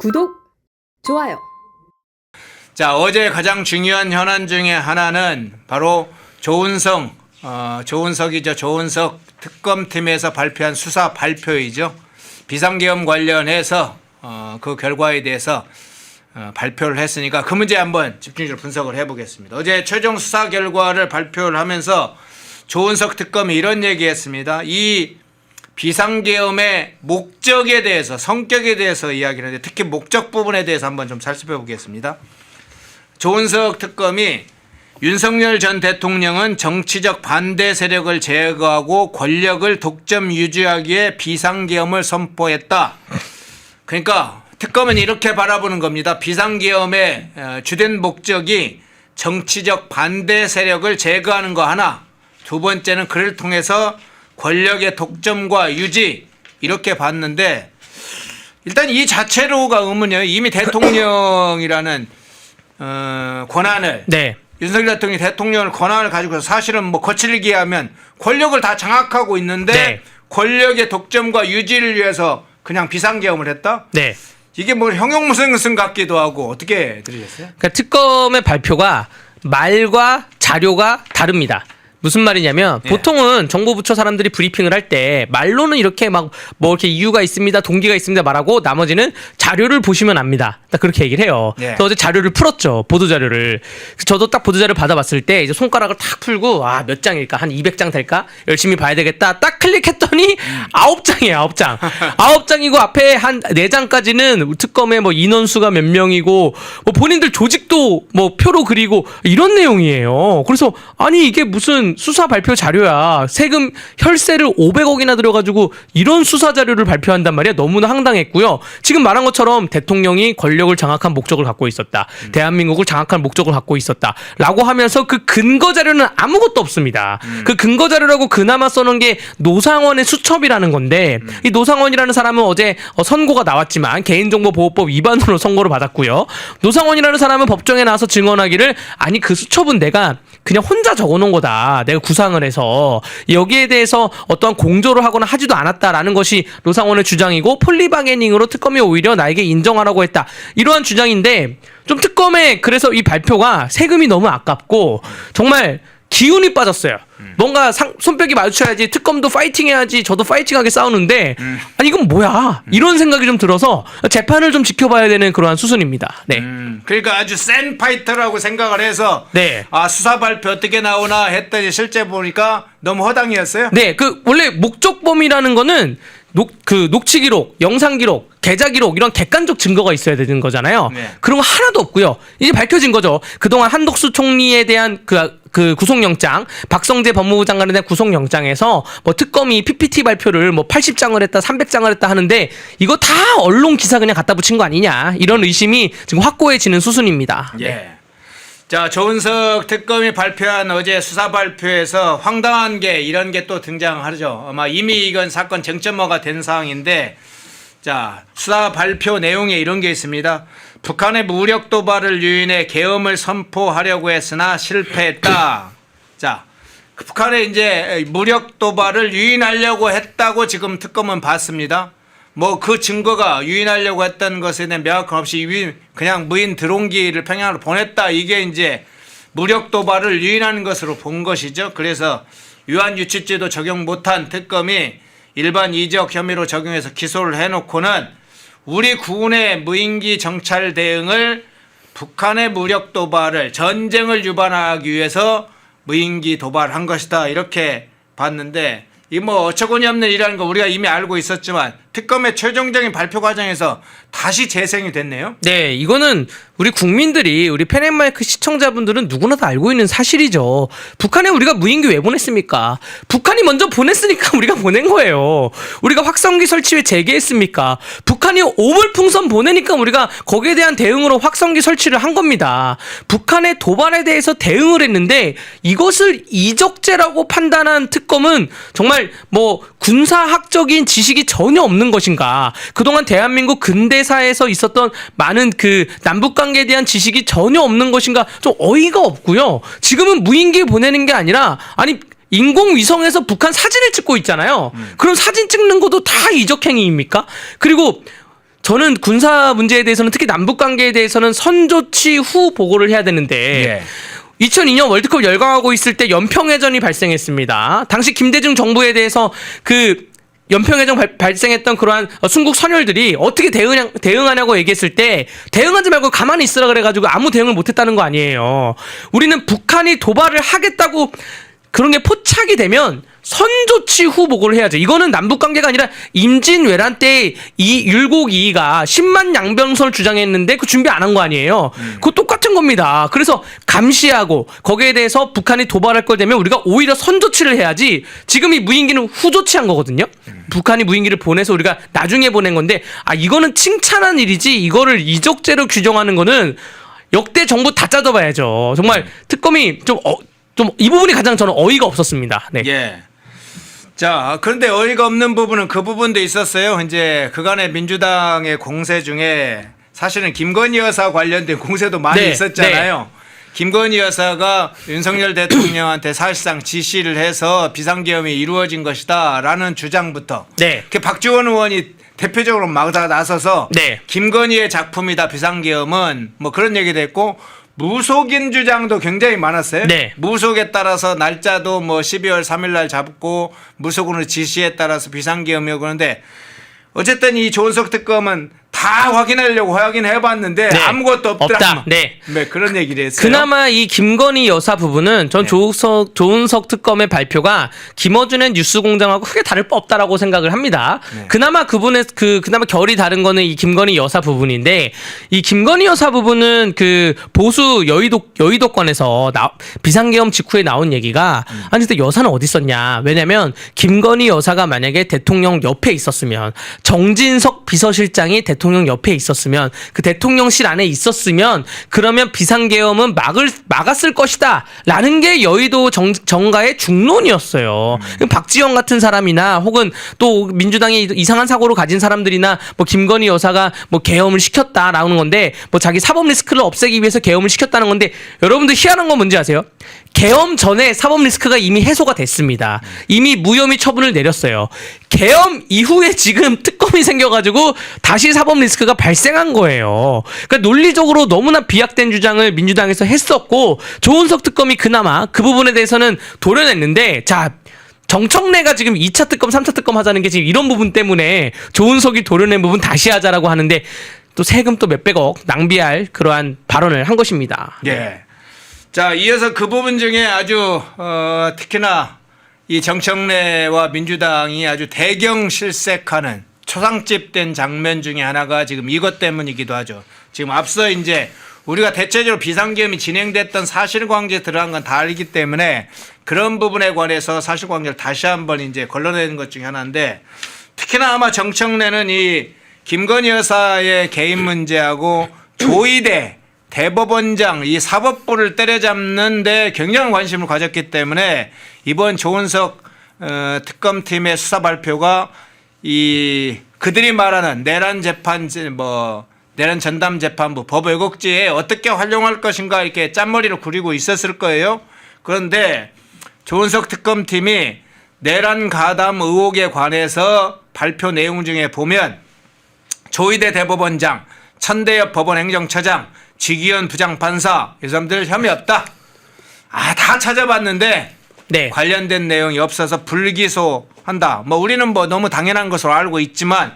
구독, 좋아요. 자, 어제 가장 중요한 현안 중에 하나는 바로 조은석이죠. 조은석 특검팀에서 발표한 수사 발표이죠. 비상계엄 관련해서 그 결과에 대해서 발표를 했으니까 그 문제 한번 집중적으로 분석을 해보겠습니다. 어제 최종 수사 결과를 발표를 하면서 조은석 특검이 이런 얘기했습니다. 이 비상계엄의 목적에 대해서, 성격에 대해서 이야기를 하는데 특히 목적 부분에 대해서 한번 좀 살펴보겠습니다. 조은석 특검이 윤석열 전 대통령은 정치적 반대 세력을 제거하고 권력을 독점 유지하기 위해 비상계엄을 선포했다. 그러니까 특검은 이렇게 바라보는 겁니다. 비상계엄의 주된 목적이 정치적 반대 세력을 제거하는 거 하나, 두 번째는 그를 통해서 권력의 독점과 유지, 이렇게 봤는데 일단 이 자체로가 의문이에요. 이미 대통령이라는 권한을, 네. 윤석열 대통령을 권한을 가지고 사실은 뭐 거칠게 하면 권력을 다 장악하고 있는데 네. 권력의 독점과 유지를 위해서 그냥 비상계엄을 했다? 네. 이게 뭐 형용무승 같기도 하고 어떻게 들으셨어요? 그러니까 특검의 발표가 말과 자료가 다릅니다. 무슨 말이냐면 보통은 정보부처 사람들이 브리핑을 할 때 말로는 이렇게 막 뭐 이렇게 이유가 있습니다, 동기가 있습니다 말하고 나머지는 자료를 보시면 압니다. 딱 그렇게 얘기를 해요. 그래서 어제 자료를 풀었죠, 보도 자료를. 저도 딱 보도 자료 받아봤을 때 이제 손가락을 탁 풀고 몇 장일까, 한 200장 될까, 열심히 봐야 되겠다. 딱 클릭했더니 9장이에요, 9장. 9장이고 앞에 한 4장까지는 특검의 뭐 인원수가 몇 명이고 뭐 본인들 조직도 뭐 표로 그리고 이런 내용이에요. 그래서 아니 이게 무슨 수사 발표 자료야. 세금 혈세를 500억이나 들여가지고 이런 수사 자료를 발표한단 말이야. 너무나 황당했고요. 지금 말한 것처럼 대통령이 권력을 장악한 목적을 갖고 있었다. 대한민국을 장악한 목적을 갖고 있었다. 라고 하면서 그 근거 자료는 아무것도 없습니다. 그 근거 자료라고 그나마 써놓은 게 노상원의 수첩이라는 건데 이 노상원이라는 사람은 어제 선고가 나왔지만 개인정보보호법 위반으로 선고를 받았고요. 노상원이라는 사람은 법정에 나와서 증언하기를 아니 그 수첩은 내가 그냥 혼자 적어놓은 거다. 내가 구상을 해서 여기에 대해서 어떠한 공조를 하거나 하지도 않았다라는 것이 노상원의 주장이고 폴리바게닝으로 특검이 오히려 나에게 인정하라고 했다. 이러한 주장인데 좀 특검에 그래서 이 발표가 세금이 너무 아깝고 정말 기운이 빠졌어요. 뭔가 손뼉이 마주쳐야지, 특검도 파이팅 해야지, 저도 파이팅하게 싸우는데 아니 이건 뭐야, 이런 생각이 좀 들어서 재판을 좀 지켜봐야 되는 그러한 수순입니다. 네. 그러니까 아주 센 파이터라고 생각을 해서 네. 수사 발표 어떻게 나오나 했더니 실제 보니까 너무 허당이었어요. 네, 그 원래 목적범이라는 거는 녹취 기록, 영상 기록, 계좌 기록 이런 객관적 증거가 있어야 되는 거잖아요. 네. 그런 거 하나도 없고요. 이제 밝혀진 거죠. 그동안 한덕수 총리에 대한 그 구속영장, 박성재 법무부 장관에 대한 구속영장에서 뭐 특검이 PPT 발표를 뭐 80장을 했다, 300장을 했다 하는데 이거 다 언론 기사 그냥 갖다 붙인 거 아니냐, 이런 의심이 지금 확고해지는 수순입니다. 예. 자, 조은석 특검이 발표한 어제 수사 발표에서 황당한 게 이런 게 또 등장하죠. 아마 이미 이건 사건 쟁점화가 된 사항인데, 자, 수사 발표 내용에 이런 게 있습니다. 북한의 무력 도발을 유인해 계엄을 선포하려고 했으나 실패했다. 자, 북한의 이제 무력 도발을 유인하려고 했다고 지금 특검은 봤습니다. 뭐 그 증거가 유인하려고 했던 것에 대한 명확한 없이 그냥 무인 드론기를 평양으로 보냈다. 이게 이제 무력 도발을 유인하는 것으로 본 것이죠. 그래서 유한유치죄도 적용 못한 특검이 일반 이적 혐의로 적용해서 기소를 해놓고는 우리 군의 무인기 정찰 대응을 북한의 무력 도발을, 전쟁을 유발하기 위해서 무인기 도발한 것이다, 이렇게 봤는데 이 뭐 어처구니 없는 일이라는 거 우리가 이미 알고 있었지만 특검의 최종적인 발표 과정에서 다시 재생이 됐네요. 네, 이거는 우리 국민들이, 우리 펜앤마이크 시청자분들은 누구나 다 알고 있는 사실이죠. 북한에 우리가 무인기 왜 보냈습니까? 북한이 먼저 보냈으니까 우리가 보낸 거예요. 우리가 확성기 설치 왜 재개했습니까? 북한이 오물풍선 보내니까 우리가 거기에 대한 대응으로 확성기 설치를 한 겁니다. 북한의 도발에 대해서 대응을 했는데 이것을 이적죄라고 판단한 특검은 정말 뭐 군사학적인 지식이 전혀 없는 것인가? 그동안 대한민국 근대사에서 있었던 많은 그 남북관계에 대한 지식이 전혀 없는 것인가? 좀 어이가 없고요. 지금은 무인기 보내는 게 아니라 아니 인공위성에서 북한 사진을 찍고 있잖아요. 그럼 사진 찍는 것도 다 이적행위입니까? 그리고 저는 군사 문제에 대해서는 특히 남북 관계에 대해서는 선조치 후 보고를 해야 되는데 2002년 월드컵 열광하고 있을 때 연평해전이 발생했습니다. 당시 김대중 정부에 대해서 그 연평해전 발생했던 그러한 순국 선열들이 어떻게 대응하냐고 얘기했을 때 대응하지 말고 가만히 있으라 그래가지고 아무 대응을 못했다는 거 아니에요. 우리는 북한이 도발을 하겠다고 그런 게 포착이 되면 선조치 후 보고를 해야죠. 이거는 남북 관계가 아니라 임진왜란 때 이 율곡이가 10만 양병선을 주장했는데 그 준비 안 한 거 아니에요. 그거 똑같은 겁니다. 그래서 감시하고 거기에 대해서 북한이 도발할 걸 되면 우리가 오히려 선조치를 해야지. 지금 이 무인기는 후조치한 거거든요. 북한이 무인기를 보내서 우리가 나중에 보낸 건데 이거는 칭찬한 일이지 이거를 이적죄로 규정하는 거는 역대 정부 다 짜져봐야죠. 정말 특검이 좀 이 부분이 가장 저는 어이가 없었습니다. 네. 예. 자, 그런데 어이가 없는 부분은 그 부분도 있었어요. 이제 그간의 민주당의 공세 중에 사실은 김건희 여사 관련된 공세도 많이 있었잖아요. 김건희 여사가 윤석열 대통령한테 사실상 지시를 해서 비상계엄이 이루어진 것이다라는 주장부터 그 박지원 의원이 대표적으로 막 나서서 김건희의 작품이다 비상계엄은 뭐 그런 얘기도 했고 무속인 주장도 굉장히 많았어요. 무속에 따라서 날짜도 뭐 12월 3일 날 잡고 무속으로 지시에 따라서 비상계엄이고 그런데 어쨌든 이 조은석 특검은 다 확인하려고 확인해봤는데 아무것도 없다. 그런 얘기를 했어요. 그나마 이 김건희 여사 부분은 전 조은석 특검의 발표가 김어준의 뉴스공장하고 크게 다를 바 없다라고 생각을 합니다. 그나마 그나마 결이 다른 거는 이 김건희 여사 부분인데 이 김건희 여사 부분은 그 보수 여의도권에서 비상계엄 직후에 나온 얘기가 아니 근데 여사는 어디 있었냐? 왜냐면 김건희 여사가 만약에 대통령 옆에 있었으면 정진석 비서실장이 대통령 옆에 있었으면 그 대통령실 안에 있었으면 그러면 비상계엄은 막았을 것이다 라는 게 여의도 정가의 중론이었어요. 박지원 같은 사람이나 혹은 또 민주당이 이상한 사고를 가진 사람들이나 뭐 김건희 여사가 뭐 계엄을 시켰다라는 건데 뭐 자기 사법 리스크를 없애기 위해서 계엄을 시켰다는 건데 여러분들 희한한 건 뭔지 아세요? 계엄 전에 사법 리스크가 이미 해소가 됐습니다. 이미 무혐의 처분을 내렸어요. 계엄 이후에 지금 특검이 생겨가지고 다시 사법 리스크가 발생한 거예요. 그러니까 논리적으로 너무나 비약된 주장을 민주당에서 했었고 조은석 특검이 그나마 그 부분에 대해서는 도려냈는데 정청래가 지금 2차 특검, 3차 특검 하자는 게 지금 이런 부분 때문에 조은석이 도려낸 부분 다시 하자라고 하는데 또 세금 또 몇백억 낭비할 그러한 발언을 한 것입니다. 자, 이어서 그 부분 중에 아주 특히나 이 정청래와 민주당이 아주 대경 실색하는 초상집된 장면 중에 하나가 지금 이것 때문이기도 하죠. 지금 앞서 이제 우리가 대체적으로 비상계엄이 진행됐던 사실관계에 들어간 건 다 알기 때문에 그런 부분에 관해서 사실관계를 다시 한번 이제 걸러내는 것 중에 하나인데 특히나 아마 정청래는 이 김건희 여사의 개인 문제하고 조이대 대법원장 이 사법부를 때려잡는 데 굉장한 관심을 가졌기 때문에 이번 조은석 특검팀의 수사 발표가 이 그들이 말하는 내란 전담 재판부 법 왜곡죄에 어떻게 활용할 것인가 이렇게 짠머리를 구리고 있었을 거예요. 그런데 조은석 특검팀이 내란 가담 의혹에 관해서 발표 내용 중에 보면 조이대 대법원장, 천대엽 법원 행정처장, 지기현 부장판사 이 사람들 혐의 없다. 다 찾아봤는데 관련된 내용이 없어서 불기소한다. 뭐 우리는 뭐 너무 당연한 것으로 알고 있지만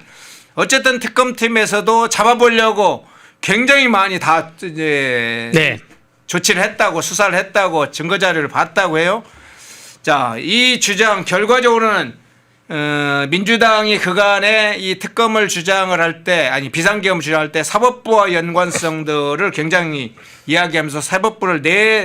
어쨌든 특검팀에서도 잡아보려고 굉장히 많이 다 이제 조치를 했다고 수사를 했다고 증거 자료를 봤다고 해요. 자, 이 주장 결과적으로는 민주당이 그간에 이 특검을 주장을 할 때 비상계엄을 주장할 때 사법부와 연관성들을 굉장히 이야기하면서 사법부를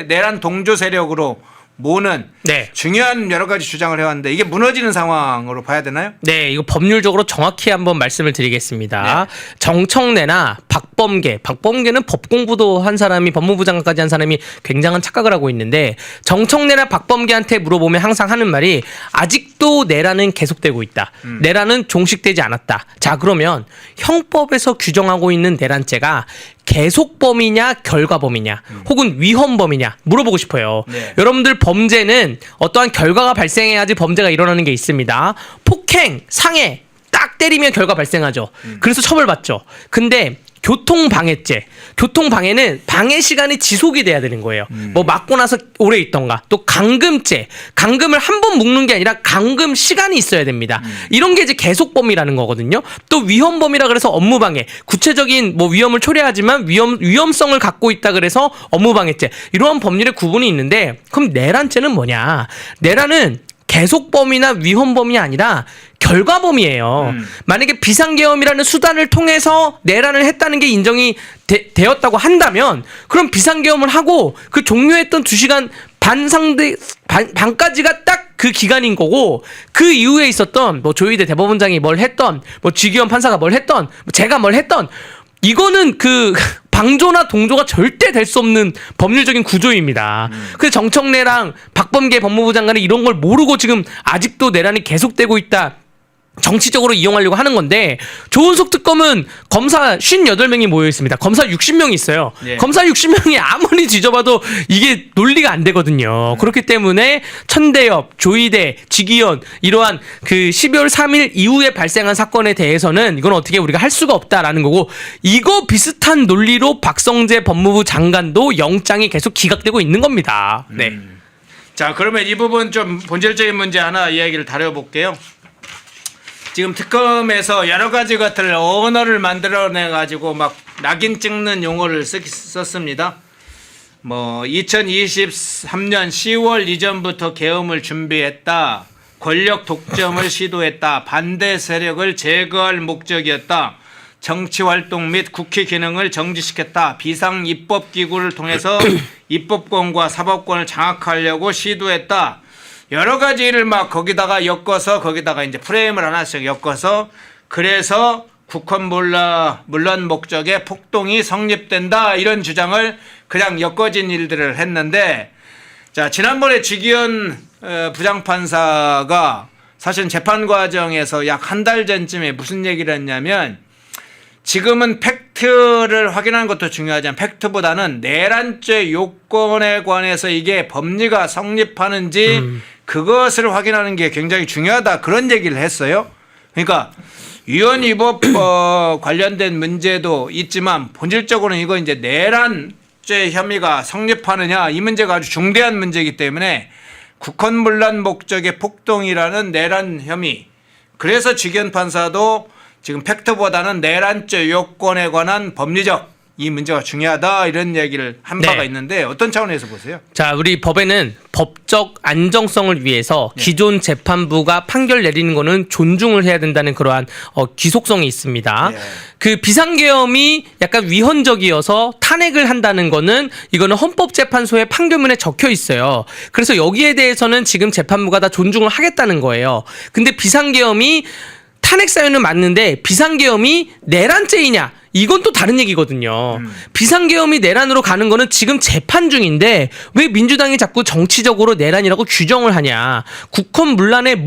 내란 동조 세력으로 모는 중요한 여러 가지 주장을 해왔는데 이게 무너지는 상황으로 봐야 되나요? 이거 법률적으로 정확히 한번 말씀을 드리겠습니다. 정청래나 박범계는 법 공부도 한 사람이 법무부 장관까지 한 사람이 굉장한 착각을 하고 있는데 정청래나 박범계한테 물어보면 항상 하는 말이 아직도 내란은 계속되고 있다. 내란은 종식되지 않았다. 자, 그러면 형법에서 규정하고 있는 내란죄가 계속범이냐 결과범이냐 혹은 위헌범이냐 물어보고 싶어요. 여러분들 범죄는 어떠한 결과가 발생해야지 범죄가 일어나는 게 있습니다. 폭행, 상해 딱 때리면 결과 발생하죠. 그래서 처벌받죠. 근데 교통방해는 방해 시간이 지속이 돼야 되는 거예요. 뭐 맞고 나서 오래 있던가. 또 감금을 한 번 묶는 게 아니라 감금 시간이 있어야 됩니다. 이런 게 이제 계속범위라는 거거든요. 또 위헌범위라 그래서 업무방해. 구체적인 뭐 위험을 초래하지만 위험성을 갖고 있다 그래서 업무방해죄. 이러한 법률의 구분이 있는데 그럼 내란죄는 뭐냐? 내란은 계속범위나 위헌범위 아니라 결과범위예요. 만약에 비상계엄이라는 수단을 통해서 내란을 했다는 게 인정이 되었다고 한다면 그럼 비상계엄을 하고 그 종료했던 2시간 반까지가 딱 그 기간인 거고 그 이후에 있었던 뭐 조희대 대법원장이 뭘 했던 뭐 쥐기현 판사가 뭘 했던 뭐 제가 뭘 했던 이거는 그 방조나 동조가 절대 될 수 없는 법률적인 구조입니다. 그래서 정청래랑 박범계 법무부 장관이 이런 걸 모르고 지금 아직도 내란이 계속되고 있다. 정치적으로 이용하려고 하는 건데 조은석 특검은 검사 58명이 모여 있습니다. 검사 60명이 있어요. 예. 검사 60명이 아무리 뒤져봐도 이게 논리가 안 되거든요. 그렇기 때문에 천대엽, 조희대, 지기현 이러한 그 12월 3일 이후에 발생한 사건에 대해서는 이건 어떻게 우리가 할 수가 없다라는 거고 이거 비슷한 논리로 박성재 법무부 장관도 영장이 계속 기각되고 있는 겁니다. 네. 자, 그러면 이 부분 좀 본질적인 문제 하나 이야기를 다뤄볼게요. 지금 특검에서 여러 가지 것들 언어를 만들어내 가지고 막 낙인 찍는 용어를 썼습니다. 뭐 2023년 10월 이전부터 계엄을 준비했다. 권력 독점을 시도했다. 반대 세력을 제거할 목적이었다. 정치활동 및 국회 기능을 정지시켰다. 비상 입법기구를 통해서 입법권과 사법권을 장악하려고 시도했다. 여러 가지를 막 거기다가 엮어서 거기다가 이제 프레임을 하나씩 엮어서 그래서 국헌 물론 목적의 폭동이 성립된다 이런 주장을 그냥 엮어진 일들을 했는데 자 지난번에 쥐기현 부장판사가 사실 재판 과정에서 약 한 달 전쯤에 무슨 얘기를 했냐면 지금은 팩트를 확인하는 것도 중요하지만 팩트보다는 내란죄 요건에 관해서 이게 법리가 성립하는지 그것을 확인하는 게 굉장히 중요하다 그런 얘기를 했어요. 그러니까 위헌위법 관련된 문제도 있지만 본질적으로는 이거 이제 내란죄 혐의가 성립하느냐 이 문제가 아주 중대한 문제이기 때문에 국헌문란 목적의 폭동이라는 내란 혐의 그래서 쥐기현 판사도 지금 팩트보다는 내란죄 요건에 관한 법리적 이 문제가 중요하다 이런 얘기를 한 바가 네. 있는데 어떤 차원에서 보세요? 자, 우리 법에는 법적 안정성을 위해서 기존 재판부가 판결 내리는 거는 존중을 해야 된다는 그러한 귀속성이 있습니다. 네. 그 비상계엄이 약간 위헌적이어서 탄핵을 한다는 거는 이거는 헌법재판소의 판결문에 적혀 있어요. 그래서 여기에 대해서는 지금 재판부가 다 존중을 하겠다는 거예요. 근데 비상계엄이 탄핵 사유는 맞는데 비상계엄이 내란죄이냐? 이건 또 다른 얘기거든요. 비상계엄이 내란으로 가는 거는 지금 재판 중인데 왜 민주당이 자꾸 정치적으로 내란이라고 규정을 하냐. 국헌문란의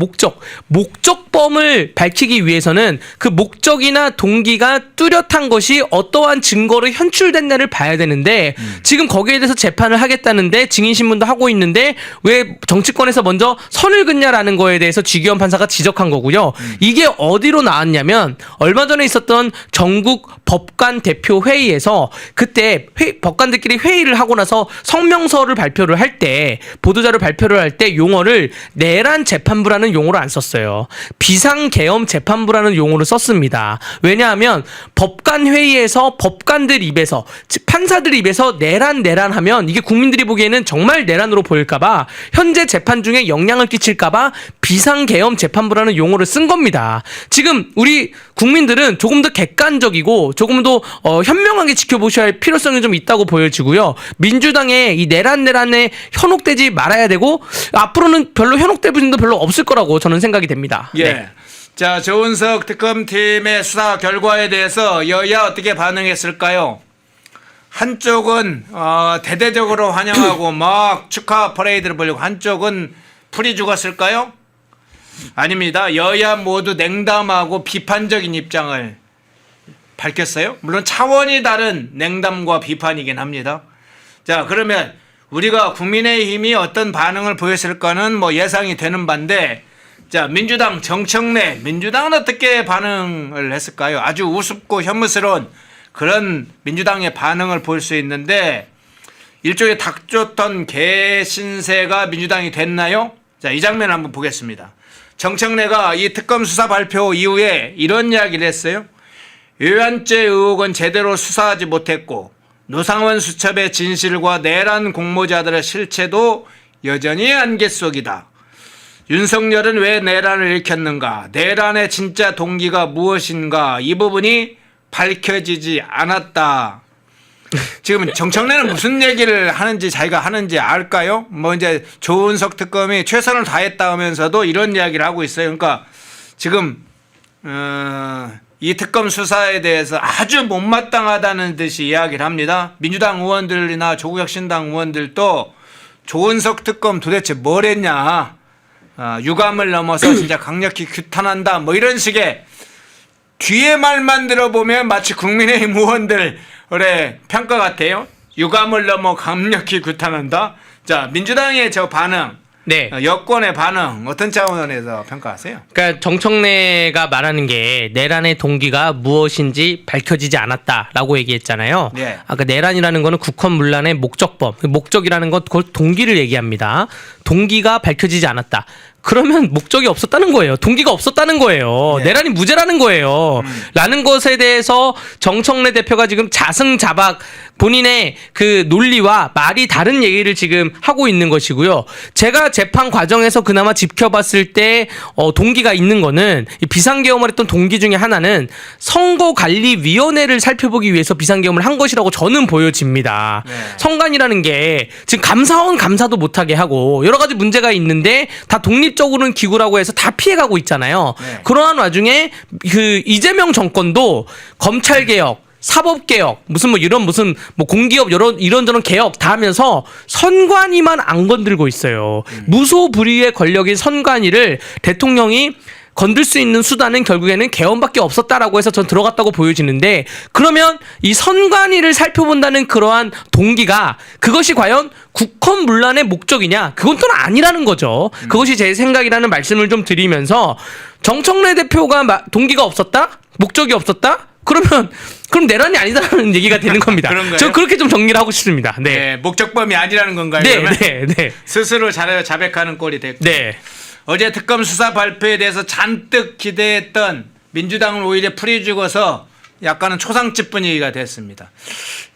목적범을 밝히기 위해서는 그 목적이나 동기가 뚜렷한 것이 어떠한 증거로 현출됐냐를 봐야 되는데 지금 거기에 대해서 재판을 하겠다는데 증인신문도 하고 있는데 왜 정치권에서 먼저 선을 긋냐라는 거에 대해서 쥐기현 판사가 지적한 거고요. 이게 어디로 나왔냐면 얼마 전에 있었던 전국 법관 대표 회의에서 그때 법관들끼리 회의를 하고 나서 성명서를 발표를 할 때 보도자료 발표를 할 때 용어를 내란 재판부라는 용어를 안 썼어요. 비상계엄 재판부라는 용어를 썼습니다. 왜냐하면 법관 회의에서 법관들 입에서 판사들 입에서 내란하면 이게 국민들이 보기에는 정말 내란으로 보일까봐 현재 재판 중에 영향을 끼칠까봐 비상계엄 재판부라는 용어를 쓴 겁니다. 지금 우리 국민들은 조금 더 객관적이고 조금 더 현명하게 지켜보셔야 할 필요성이 좀 있다고 보여지고요. 민주당의 이 내란에 현혹되지 말아야 되고 앞으로는 별로 현혹될 분도 별로 없을 거라고 저는 생각이 됩니다. 예. 네. 자, 조은석 특검팀의 수사 결과에 대해서 여야 어떻게 반응했을까요? 한쪽은 대대적으로 환영하고 막 축하 퍼레이드를 벌이고 한쪽은 풀이 죽었을까요? 아닙니다. 여야 모두 냉담하고 비판적인 입장을 밝혔어요. 물론 차원이 다른 냉담과 비판이긴 합니다. 자, 그러면 우리가 국민의힘이 어떤 반응을 보였을까는 뭐 예상이 되는 바인데 자, 민주당 정청래, 민주당은 어떻게 반응을 했을까요? 아주 우습고 혐오스러운 그런 민주당의 반응을 볼 수 있는데 일종의 닥쳤던 개신세가 민주당이 됐나요? 자, 이 장면 한번 보겠습니다. 정청래가 이 특검 수사 발표 이후에 이런 이야기를 했어요. 외환죄 의혹은 제대로 수사하지 못했고 노상원 수첩의 진실과 내란 공모자들의 실체도 여전히 안개 속이다. 윤석열은 왜 내란을 일으켰는가? 내란의 진짜 동기가 무엇인가? 이 부분이 밝혀지지 않았다. 지금 정청래는 무슨 얘기를 하는지 자기가 하는지 알까요? 뭐 이제 조은석 특검이 최선을 다했다 하면서도 이런 이야기를 하고 있어요. 그러니까 지금 이 특검 수사에 대해서 아주 못마땅하다는 듯이 이야기를 합니다. 민주당 의원들이나 조국혁신당 의원들도 조은석 특검 도대체 뭘 했냐? 유감을 넘어서 진짜 강력히 규탄한다. 뭐 이런 식의 뒤에 말만 들어보면 마치 국민의힘 의원들의 평가 같아요. 유감을 넘어 강력히 규탄한다. 자, 민주당의 저 반응, 네. 여권의 반응 어떤 차원에서 평가하세요? 그러니까 정청래가 말하는 게 내란의 동기가 무엇인지 밝혀지지 않았다라고 얘기했잖아요. 네. 아까 내란이라는 거는 국헌문란의 목적범, 목적이라는 것 그걸 동기를 얘기합니다. 동기가 밝혀지지 않았다. 그러면 목적이 없었다는 거예요. 동기가 없었다는 거예요. 네. 내란이 무죄라는 거예요. 라는 것에 대해서 정청래 대표가 지금 자승자박 본인의 그 논리와 말이 다른 얘기를 지금 하고 있는 것이고요. 제가 재판 과정에서 그나마 지켜봤을 때 동기가 있는 거는 이 비상계엄을 했던 동기 중에 하나는 선거관리위원회를 살펴보기 위해서 비상계엄을 한 것이라고 저는 보여집니다. 네. 선관이라는 게 지금 감사원 감사도 못하게 하고 여러 가지 문제가 있는데 다 독립적으로는 기구라고 해서 다 피해가고 있잖아요. 네. 그러한 와중에 그 이재명 정권도 검찰 개혁, 사법 개혁, 무슨 공기업 이런저런 개혁 다 하면서 선관위만 안 건들고 있어요. 무소불위의 권력인 선관위를 대통령이 건들 수 있는 수단은 결국에는 개헌밖에 없었다라고 해서 전 들어갔다고 보여지는데, 그러면 이 선관위를 살펴본다는 그러한 동기가 그것이 과연 국헌문란의 목적이냐? 그건 또 아니라는 거죠. 그것이 제 생각이라는 말씀을 좀 드리면서, 정청래 대표가 동기가 없었다? 목적이 없었다? 그럼 내란이 아니다라는 얘기가 되는 겁니다. 저 그렇게 좀 정리를 하고 싶습니다. 네. 네, 목적범이 아니라는 건가요? 네, 그러면? 네. 스스로 자백하는 꼴이 됐고. 네. 어제 특검 수사 발표에 대해서 잔뜩 기대했던 민주당은 오히려 풀이 죽어서 약간은 초상집 분위기가 됐습니다.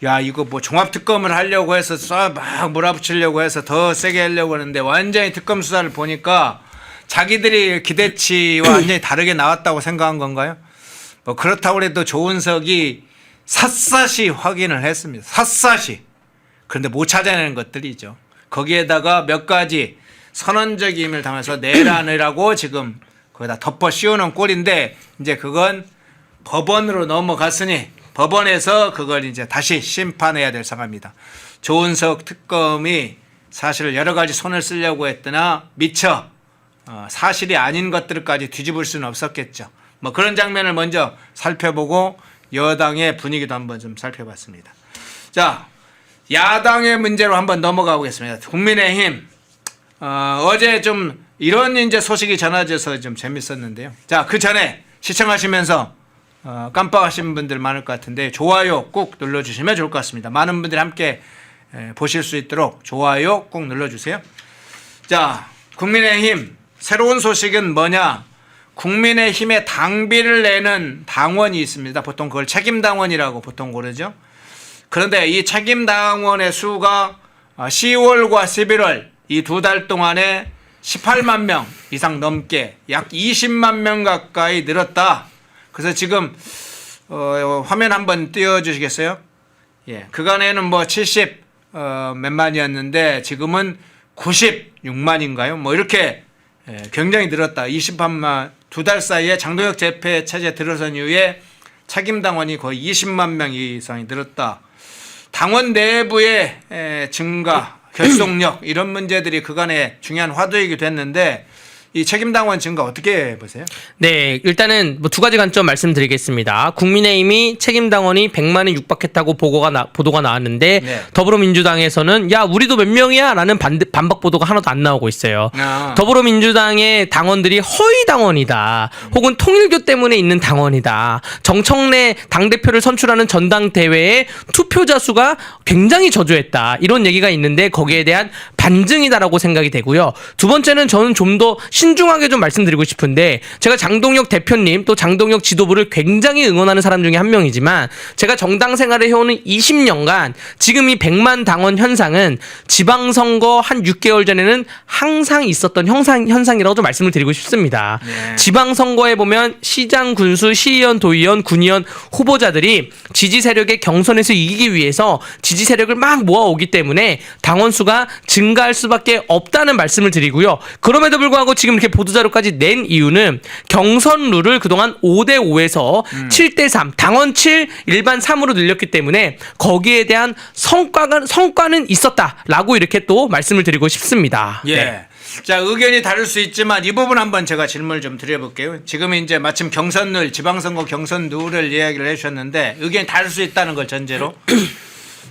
야, 이거 뭐 종합특검을 하려고 해서 막 몰아붙이려고 해서 더 세게 하려고 하는데 완전히 특검 수사를 보니까 자기들이 기대치와 완전히 다르게 나왔다고 생각한 건가요? 뭐 그렇다고 해도 조은석이 샅샅이 확인을 했습니다. 샅샅이. 그런데 못 찾아내는 것들이죠. 거기에다가 몇 가지 선언적임을 담아서 내란이라고 지금 거기다 덮어 씌우는 꼴인데, 이제 그건 법원으로 넘어갔으니 법원에서 그걸 이제 다시 심판해야 될 상황입니다. 조은석 특검이 사실 여러 가지 손을 쓰려고 했으나 미처 사실이 아닌 것들까지 뒤집을 수는 없었겠죠. 뭐 그런 장면을 먼저 살펴보고 여당의 분위기도 한번 좀 살펴봤습니다. 자, 야당의 문제로 한번 넘어가 보겠습니다. 국민의힘. 어제 좀 이런 이제 소식이 전해져서 좀 재밌었는데요. 자, 그 전에 시청하시면서 깜빡하신 분들 많을 것 같은데 좋아요 꼭 눌러주시면 좋을 것 같습니다. 많은 분들이 함께 보실 수 있도록 좋아요 꼭 눌러주세요. 자, 국민의힘 새로운 소식은 뭐냐? 국민의힘에 당비를 내는 당원이 있습니다. 보통 그걸 책임당원이라고 보통 그러죠. 그런데 이 책임당원의 수가 10월과 11월 이 2달 동안에 18만 명 이상 넘게 약 20만 명 가까이 늘었다. 그래서 지금 화면 한번 띄워주시겠어요? 예, 그간에는 뭐 70 몇만이었는데 지금은 96만인가요? 뭐 이렇게 굉장히 늘었다. 28만 2달 사이에 장동혁 재패 체제 들어선 이후에 책임당원이 거의 20만 명 이상이 늘었다. 당원 내부의 증가, 결속력 이런 문제들이 그간에 중요한 화두이기도 했는데 이 책임당원 증가 어떻게 보세요? 네, 일단은 뭐 두 가지 관점 말씀드리겠습니다. 국민의힘이 책임당원이 100만에 육박했다고 보도가 나왔는데 네. 더불어민주당에서는 야 우리도 몇 명이야라는 반박 보도가 하나도 안 나오고 있어요. 더불어민주당의 당원들이 허위 당원이다, 혹은 통일교 때문에 있는 당원이다. 정청래 당대표를 선출하는 전당대회의 투표자 수가 굉장히 저조했다, 이런 얘기가 있는데 거기에 대한 반증이다라고 생각이 되고요. 두 번째는 저는 좀 더 신중하게 좀 말씀드리고 싶은데, 제가 장동혁 대표님 또 장동혁 지도부를 굉장히 응원하는 사람 중에 한 명이지만, 제가 정당 생활을 해오는 20년간 지금 이 100만 당원 현상은 지방선거 한 6개월 전에는 항상 있었던 현상이라고 좀 말씀을 드리고 싶습니다. 네. 지방선거에 보면 시장, 군수, 시의원, 도의원, 군의원 후보자들이 지지 세력의 경선에서 이기기 위해서 지지 세력을 막 모아오기 때문에 당원 수가 증가할 수밖에 없다는 말씀을 드리고요. 그럼에도 불구하고 지금 이렇게 보도자료까지 낸 이유는 경선 룰을 그동안 5대5에서 7대3, 당원 7, 일반 3으로 늘렸기 때문에 거기에 대한 성과는 있었다라고 이렇게 또 말씀을 드리고 싶습니다. 예. 네. 자, 의견이 다를 수 있지만 이 부분 한번 제가 질문을 좀 드려볼게요. 지금 이제 마침 경선룰, 지방선거 경선룰을 이야기를 해주셨는데 의견이 다를 수 있다는 걸 전제로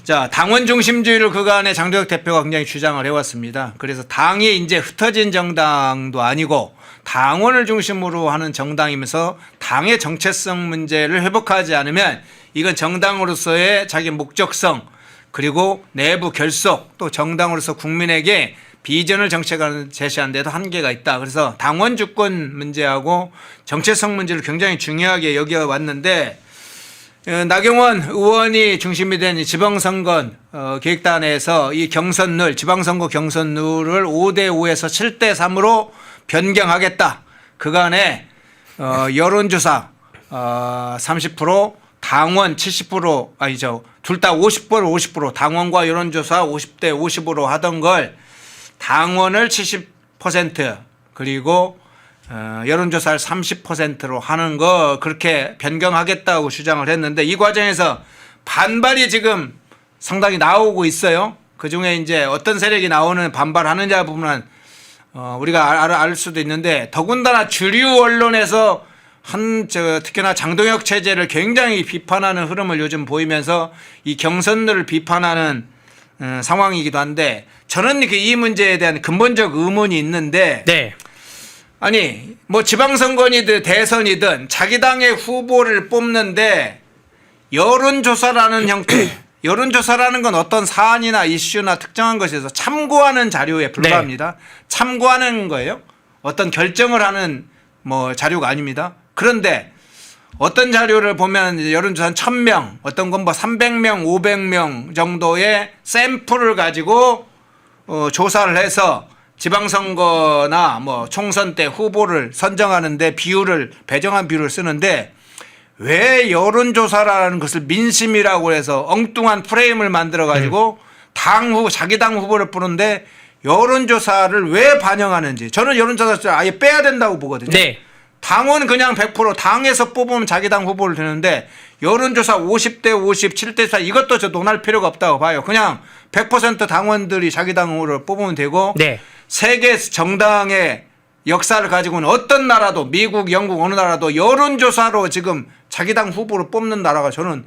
자, 당원 중심주의를 그간에 장도혁 대표가 굉장히 주장을 해왔습니다. 그래서 당이 이제 흩어진 정당도 아니고 당원을 중심으로 하는 정당이면서 당의 정체성 문제를 회복하지 않으면 이건 정당으로서의 자기 목적성, 그리고 내부 결속, 또 정당으로서 국민에게 비전을 정책을 제시하는 데도 한계가 있다. 그래서 당원 주권 문제하고 정체성 문제를 굉장히 중요하게 여겨왔는데, 나경원 의원이 중심이 된 지방선거 기획단에서 이 경선룰, 지방선거 경선룰을 5대5에서 7대3으로 변경하겠다. 그간에 여론조사 30%, 당원 70%, 아니죠, 둘 다 50% 당원과 여론조사 50대 50으로 하던 걸 당원을 70% 그리고 여론조사를 30%로 하는 거, 그렇게 변경하겠다고 주장을 했는데 이 과정에서 반발이 지금 상당히 나오고 있어요. 그중에 이제 어떤 세력이 나오는 반발하느냐 부분은 우리가 알 수도 있는데, 더군다나 주류 언론에서 특히나 장동혁 체제를 굉장히 비판하는 흐름을 요즘 보이면서 이 경선들을 비판하는 상황이기도 한데, 저는 이 문제에 대한 근본적 의문이 있는데, 네. 아니 뭐 지방선거이든 대선이든 자기 당의 후보를 뽑는데 여론조사라는 형태, 여론조사라는 건 어떤 사안이나 이슈나 특정한 것에서 참고하는 자료에 불과합니다. 네. 참고하는 거예요. 어떤 결정을 하는 뭐 자료가 아닙니다. 그런데 어떤 자료를 보면 여론조사는 1000명, 어떤 건 뭐 300명, 500명 정도의 샘플을 가지고 조사를 해서 지방선거나 뭐 총선 때 후보를 선정하는데 배정한 비율을 쓰는데, 왜 여론조사라는 것을 민심이라고 해서 엉뚱한 프레임을 만들어 가지고 자기 당 후보를 뽑는데 여론조사를 왜 반영하는지, 저는 여론조사를 아예 빼야 된다고 보거든요. 네. 당원 그냥 100% 당에서 뽑으면 자기 당 후보를 되는데 여론조사 50대 50, 7대 4 이것도 저 논할 필요가 없다고 봐요. 그냥 100% 당원들이 자기 당 후보를 뽑으면 되고, 네. 세계 정당의 역사를 가지고는 어떤 나라도, 미국, 영국 어느 나라도 여론조사로 지금 자기 당 후보를 뽑는 나라가 저는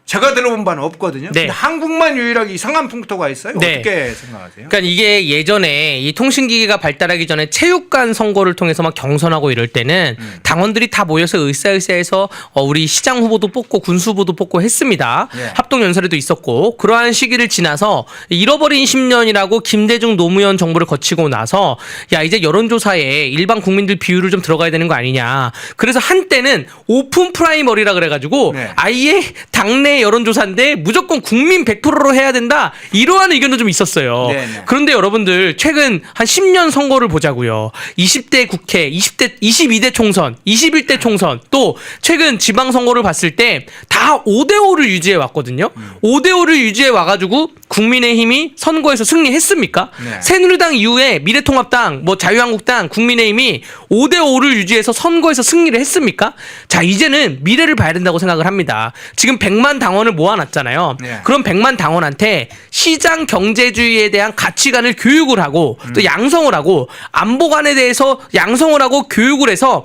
제가 들어본 바는 없거든요. 네. 근데 한국만 유일하게 이상한 풍토가 있어요. 네. 어떻게 생각하세요? 그러니까 이게 예전에 이 통신기기가 발달하기 전에 체육관 선거를 통해서 막 경선하고 이럴 때는 당원들이 다 모여서 으쌰으쌰해서 우리 시장 후보도 뽑고 군수 후보도 뽑고 했습니다. 네. 합동 연설에도 있었고, 그러한 시기를 지나서 잃어버린 10년이라고 김대중 노무현 정부를 거치고 나서 야 이제 여론조사에 일반 국민들 비율을 좀 들어가야 되는 거 아니냐. 그래서 한때는 오픈 프라이머리라 그래가지고 네. 아예 당내 여론조사인데 무조건 국민 100%로 해야 된다, 이러한 의견도 좀 있었어요. 네네. 그런데 여러분들 최근 한 10년 선거를 보자고요. 20대 국회, 22대 총선, 21대 총선, 또 최근 지방선거를 봤을 때 다 5대5를 유지해 왔거든요. 5대5를 유지해 와가지고 국민의힘이 선거에서 승리했습니까? 네. 새누리당 이후에 미래통합당, 뭐 자유한국당, 국민의힘이 5대5를 유지해서 선거에서 승리를 했습니까? 자, 이제는 미래를 봐야 된다고 생각을 합니다. 지금 100만 당원을 모아놨잖아요. 네. 그럼 100만 당원한테 시장 경제주의에 대한 가치관을 교육을 하고 또 양성을 하고 안보관에 대해서 양성을 하고 교육을 해서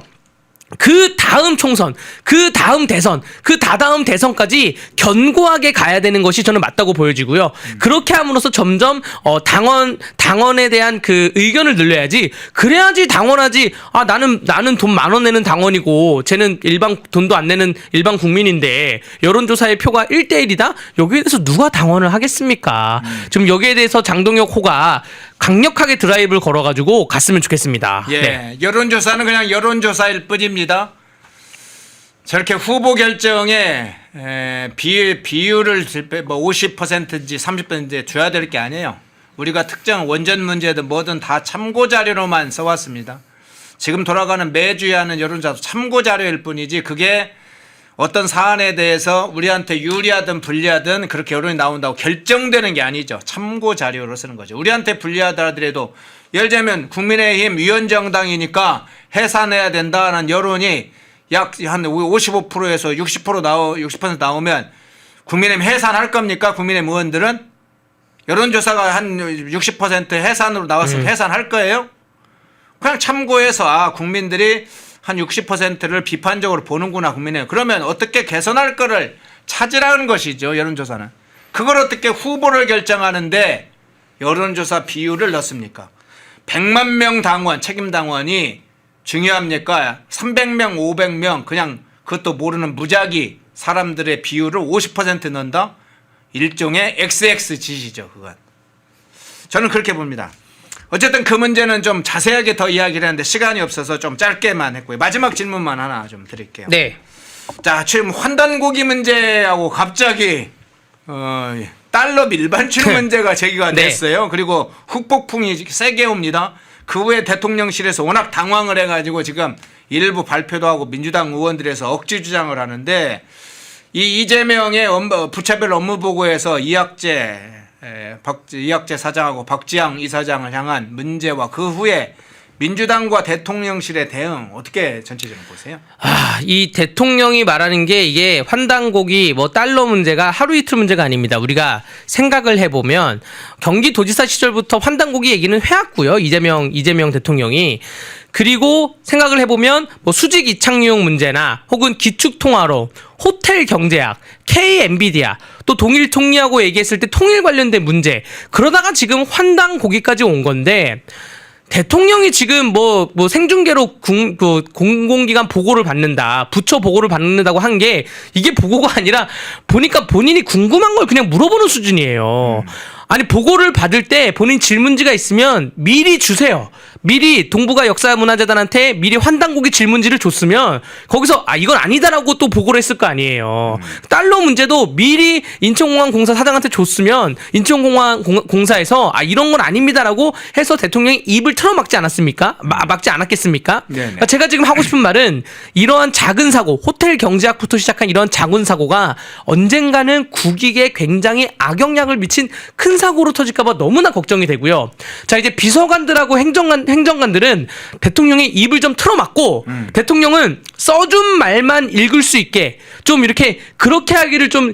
그 다음 총선, 그 다음 대선, 그 다다음 대선까지 견고하게 가야 되는 것이 저는 맞다고 보여지고요. 그렇게 함으로써 점점 당원에 대한 그 의견을 늘려야지. 그래야지 당원하지. 아, 나는 돈 10,000원 내는 당원이고 쟤는 돈도 안 내는 일반 국민인데 여론조사의 표가 1대1이다? 여기에 대해서 누가 당원을 하겠습니까? 지금 여기에 대해서 장동혁 호가 강력하게 드라이브를 걸어가지고 갔으면 좋겠습니다. 예, 네. 여론조사는 그냥 여론조사일 뿐입니다. 저렇게 후보 결정에 비율을 뭐 50%인지 30%인지 줘야 될 게 아니에요. 우리가 특정 원전 문제든 뭐든 다 참고 자료로만 써왔습니다. 지금 돌아가는 매주에 하는 여론조사도 참고 자료일 뿐이지 그게 어떤 사안에 대해서 우리한테 유리하든 불리하든 그렇게 여론이 나온다고 결정되는 게 아니죠. 참고 자료로 쓰는 거죠. 우리한테 불리하더라도 예를 들면 국민의힘 위원정당이니까 해산해야 된다는 여론이 약 한 55%에서 60% 나오면 국민의힘 해산할 겁니까? 국민의힘 의원들은 여론조사가 한 60% 해산으로 나왔으면 해산할 거예요? 그냥 참고해서 국민들이 한 60%를 비판적으로 보는구나 국민의힘. 그러면 어떻게 개선할 거를 찾으라는 것이죠. 여론조사는. 그걸 어떻게 후보를 결정하는데 여론조사 비율을 넣습니까? 100만 명 당원, 책임 당원이 중요합니까? 300명, 500명 그냥 그것도 모르는 무작위 사람들의 비율을 50% 넣는다? 일종의 XX 짓이죠. 그건. 저는 그렇게 봅니다. 어쨌든 그 문제는 좀 자세하게 더 이야기를 했는데 시간이 없어서 좀 짧게만 했고요. 마지막 질문만 하나 좀 드릴게요. 네. 자, 지금 환단고기 문제하고 갑자기 달러 밀반출 문제가 제기가 네. 됐어요. 그리고 후폭풍이 세게 옵니다. 그 후에 대통령실에서 워낙 당황을 해가지고 지금 일부 발표도 하고 민주당 의원들에서 억지 주장을 하는데 이 이재명의 부차별 업무 보고에서 이학재 사장하고 박지양 이사장을 향한 문제와 그 후에 민주당과 대통령실의 대응 어떻게 전체적으로 보세요? 이 대통령이 말하는 게 이게 환단고기 뭐 달러 문제가 하루 이틀 문제가 아닙니다. 우리가 생각을 해보면 경기도지사 시절부터 환단고기 얘기는 해왔고요. 이재명 대통령이. 그리고 생각을 해보면 뭐 수직 이착륙 문제나 혹은 기축통화로 호텔 경제학, K-엔비디아 또 동일 통리하고 얘기했을 때 통일 관련된 문제 그러다가 지금 환단고기까지 온 건데 대통령이 지금 뭐 생중계로 공공기관 보고를 받는다, 부처 보고를 받는다고 한 게 이게 보고가 아니라 보니까 본인이 궁금한 걸 그냥 물어보는 수준이에요. 아니 보고를 받을 때 본인 질문지가 있으면 미리 주세요. 미리 동북아 역사문화재단한테 미리 환단고기 질문지를 줬으면 거기서 이건 아니다라고 또 보고를 했을 거 아니에요. 달러 문제도 미리 인천공항 공사 사장한테 줬으면 인천공항 공사에서 이런 건 아닙니다라고 해서 대통령이 입을 틀어막지 않았습니까? 막지 않았겠습니까? 그러니까 제가 지금 하고 싶은 말은 이러한 작은 사고, 호텔 경제학부터 시작한 이런 작은 사고가 언젠가는 국익에 굉장히 악영향을 미친 큰 사고로 터질까봐 너무나 걱정이 되고요. 자, 이제 비서관들하고 행정관들은 대통령의 입을 좀 틀어막고 대통령은 써준 말만 읽을 수 있게 좀 이렇게 그렇게 하기를 좀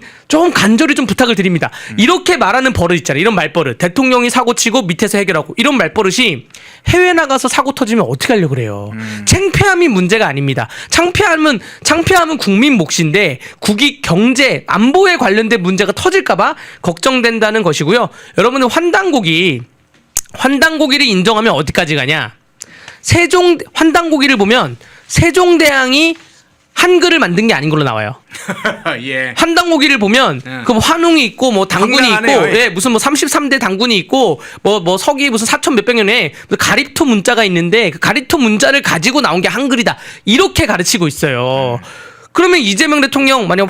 간절히 좀 부탁을 드립니다. 이렇게 말하는 버릇 있잖아요. 이런 말버릇. 대통령이 사고 치고 밑에서 해결하고 이런 말버릇이 해외 나가서 사고 터지면 어떻게 하려고 그래요. 창피함이 문제가 아닙니다. 창피함은 국민 몫인데 국익, 경제, 안보에 관련된 문제가 터질까봐 걱정된다는 것이고요. 여러분들 환단고기를 인정하면 어디까지 가냐? 환단고기를 보면 세종대왕이 한글을 만든 게 아닌 걸로 나와요. 예. 환단고기를 보면 그 환웅이 있고 뭐 당군이 있고 무슨 뭐 33대 당군이 있고 뭐 서기 무슨 4천 몇백 년에 가립토 문자가 있는데 그 가립토 문자를 가지고 나온 게 한글이다. 이렇게 가르치고 있어요. 그러면 이재명 대통령 만약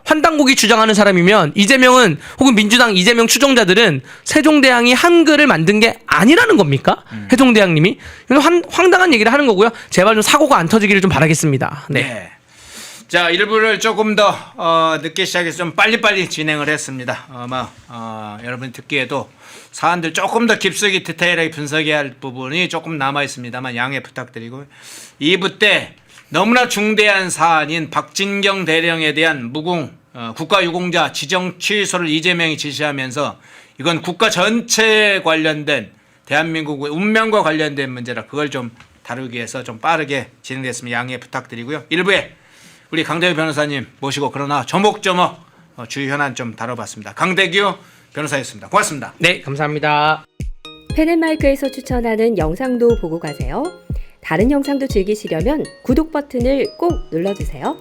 환단고기 주장하는 사람이면 이재명은 혹은 민주당 이재명 추종자들은 세종대왕이 한글을 만든 게 아니라는 겁니까? 세종대왕님이 황당한 얘기를 하는 거고요. 제발 좀 사고가 안 터지기를 좀 바라겠습니다. 네. 자, 일부를 조금 더 늦게 시작해서 좀 빨리빨리 진행을 했습니다. 여러분이 듣기에도 사안들 조금 더 깊숙이 디테일하게 분석해야 할 부분이 조금 남아 있습니다만 양해 부탁드리고 2부 때 너무나 중대한 사안인 박진경 대령에 대한 무궁 국가유공자 지정 취소를 이재명이 지시하면서 이건 국가 전체에 관련된 대한민국의 운명과 관련된 문제라 그걸 좀 다루기 위해서 좀 빠르게 진행됐으면 양해 부탁드리고요. 1부에 우리 강대규 변호사님 모시고 그러나 조목조목 주요 현안 좀 다뤄봤습니다. 강대규 변호사였습니다. 고맙습니다. 네, 감사합니다. 펜앤마이크에서 추천하는 영상도 보고 가세요. 다른 영상도 즐기시려면 구독 버튼을 꼭 눌러주세요.